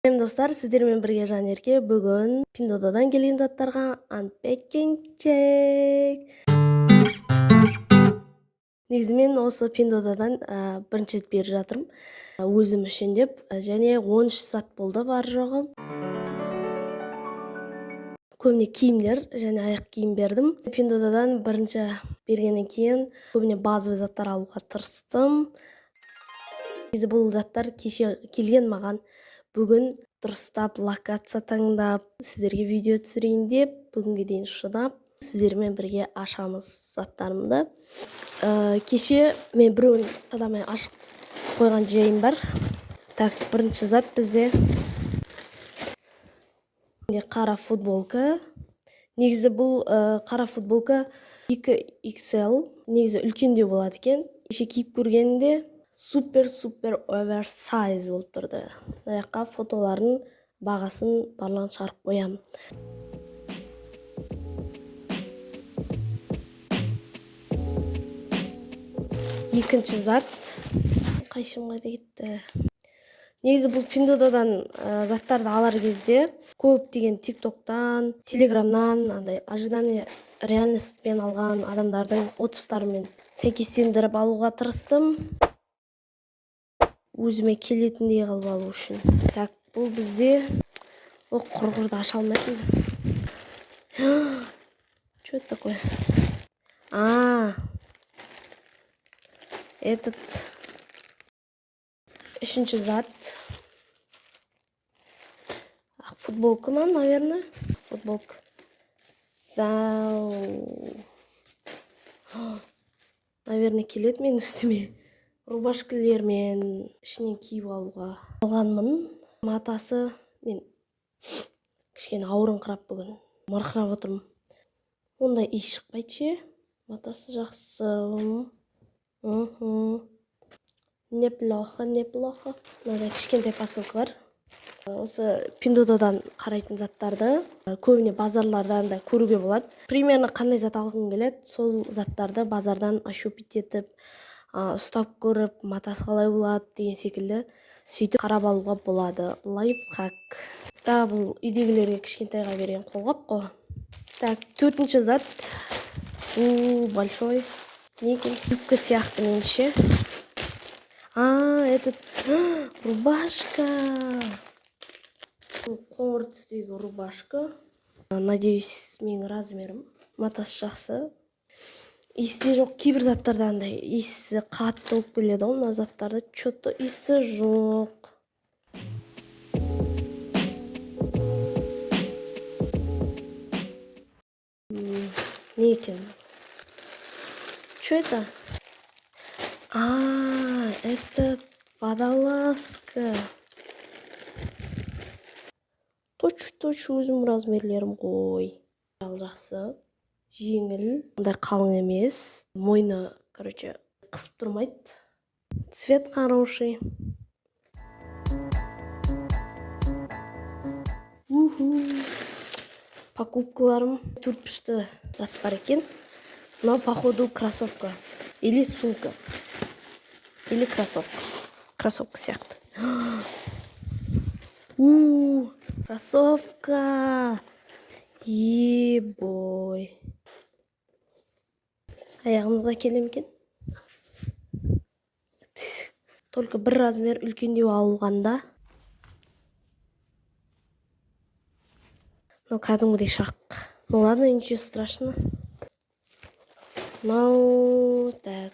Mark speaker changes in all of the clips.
Speaker 1: Достар, сіздермен бірге Жанерке бүгін Пиндозадан келген заттарға unpacking чек. Негізі мен осы Пиндозадан бірінші рет беріп жатырмын. Өзім үшін деп, және 13 зат болды бар жоғы. Көбіне киімдер және аяқ киім бердім. Пиндозадан бірінші бергеннен кейін көбіне базовый заттар алуға тырыстым. Негізі бұл заттар кеше келген маған. Бүгін дұрыстап локация таңдап сіздерге видео түсірейін деп бүгінге дейін шыдап сіздермен бірге ашамыз заттарымды. Кеше мен біреуін шыдамай ашып қойған жайым бар. Так, бірінші зат бізде қара футболка. Негізі бұл қара футболка 2XL, негізі үлкендеу болады екен. Кеше киіп көргенде супер оверсайз болып тұрды. Аяққа фотоларын бағасын барлығын шығарып қоямын. Екінші зат қайшымға кетті. Негізі бұл Пиндозадан заттарды алар кезде көптеген тиктоктан, телеграмнан, ожидание реальностьпен алған адамдардың отзывтарымен сәйкестендіріп алуға тырыстым. Өзіме келетіндей қылып алу үшін. Так, бұл бізде құрғырды аша алмайтын. Что это такое? Этот үшінші зат. Футболка ма, наверное? Футболка. Вау. Наверное, келеді мен үстіме. Рубашкілермен ішінен киіп алуға алғанмын. Матасы мен кішкене ауырыңқырап бүгін мырқырап отырмын. Ондай иіс шықпайды ше. Матасы жақсы. Неплохо. Мынандай кішкентай посылка бар. Осы Пиндозадан қарайтын заттарды көбіне базарлардан да көруге болады. Примерно қандай зат алғың келеді, сол заттарды базардан ощупить етіп, ұстап көріп, матасы қалай болады деген секілді сөйтіп қарап алуға болады. Лайфхак. Бұл үйдегілерге кішкентайға берген қолғап қой. Так, төртінші зат. Большой. Не екен? Юбка сияқты меніңше. Этот рубашка. Қоңыр түстегі рубашка. Надеюсь, менің размерім. Матасы жақсы. Иісі жоқ, кейбір заттарда андай иісі қатты болып келеді. Мына заттарда что-то иісі жоқ. Не екен? Что это? Это водолазка. Точь өзім размерлерім ғой. Жақсы. Жеңіл. Ондай қалың емес. Мойны, қысып тұрмайды. Цвет хороший. Покупкаларым төртпішті зат бар екен. Но походу кроссовка. Или сумка. Или кроссовка. Кроссовка сияқты. Кроссовка. Ебой. Аяғымызға келем екен. Только бір размер үлкендеу алғанда. Но кәдімгідей шақ. Ну ладно, ничего страшного. Так.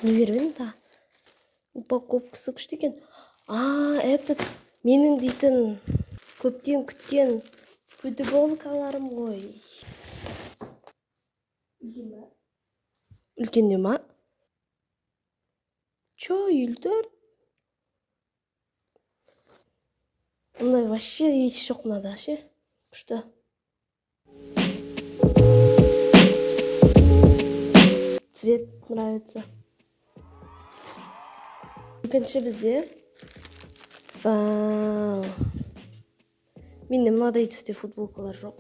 Speaker 1: Не вервен-то. Упаковкасы күшті екен. Этот менің дейтін көптен күткен футболкаларым ғой. Үлкенде ма? Чо, 54? Ондай вообще еш жоқ мынада, ше? Күшті. Цвет нравится. Екінші бізде. Вау. Менде мынадай түсте футболкалар жоқ.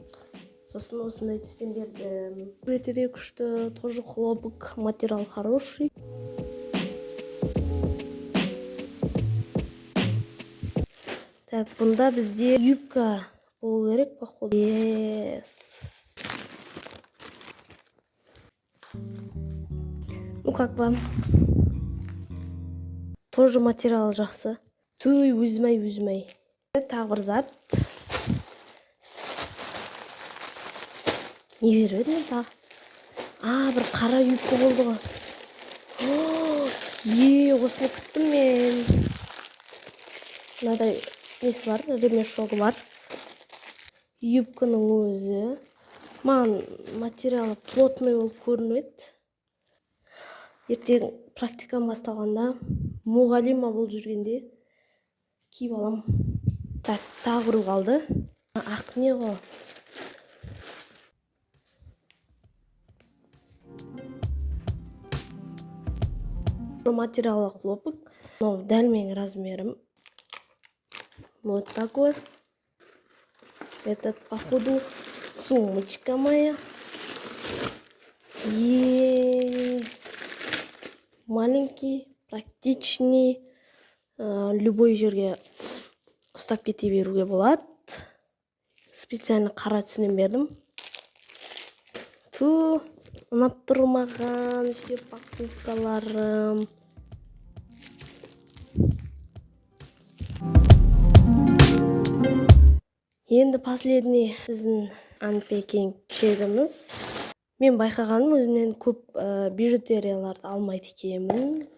Speaker 1: Сосын осындай түстен бердім. Өте де күшті, тоже хлопок, материал хороший. Так, Так, бунда бізде юбка болу керек, походу. Ну, как вам? Тоже материал жақсы. Төй, үзмей. Тағы бір зат. Не беріп едім тағы? Бір қара юбка болды ғой. Осыны күттім мен. Мынадай несі бар, ремешогы бар. Юбканың өзі. Маған материалы плотный болып көрінеді. Ертең практикам басталғанда мұғалима болып жүргенде киіп алам. Так, тағы бір қалды. Ақ не ғой? Материалы хлопок. Но дәл менің размером. Вот такой. Этот, походу, сумочка моя. И маленький, практичный. Любой жерге ұстап кете беруге болады. Специально қара түсінен бердім. Ұнап тұрмаған все покупкаларым. Енді последний біздің анпекинг шегіміз. Мен байқағаным, өзімнен көп бижутерияларды алмайды екенмін.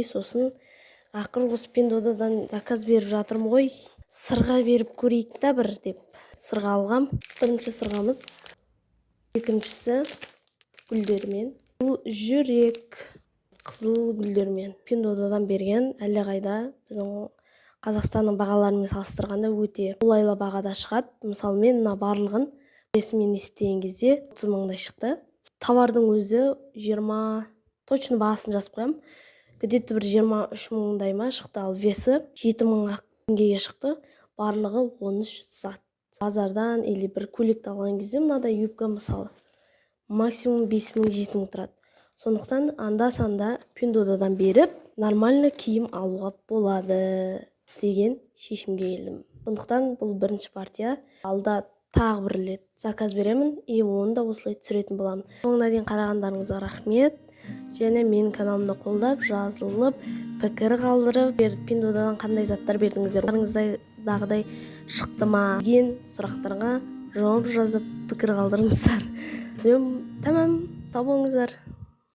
Speaker 1: Сосын ақыр осы Пиндодадан заказ беріп жатырмын ғой. Сырға беріп көрейік та бір деп сырға алғам. Бірінші сырғамыз. Екіншісі гүлдермен. Бұл жүрек қызыл гүлдермен. Пиндодадан берген, әлде қайда біздің Қазақстанның бағаларымен салыстырғанда өте қолайлы бағада шығады. Мысалы мен мына барлығын бесімен есептеген кезде 30 мыңдай шықты. Товардың өзі 20, точно бағасын жазып қоям. Где-то бір 23 мыңдай ма шықты, ал весі 7 мың теңгеге шықты. Барлығы 13 зат. Базардан или бір көйлекті алған кезде мынадай юбка мысалы максимум 5 мың 7 мың тұрады. Сондықтан анда-санда Пиндодадан беріп, нормально киім алуға болады деген шешімге келдім. Сондықтан бұл бірінші партия. Алда тағы бір рет заказ беремін, оны да осылай түсіретін боламын. Соңына дейін қарағандарыңызға рахмет. Және менің каналымды қолдап, жазылып, пікір қалдырып, Пиндодадан қандай заттар бердіңіздер, оларыңыздағыдай шықты ма деген сұрақтарға жауап жазып, пікір қалдырыңыздар. Тамам, сау болыңыздар.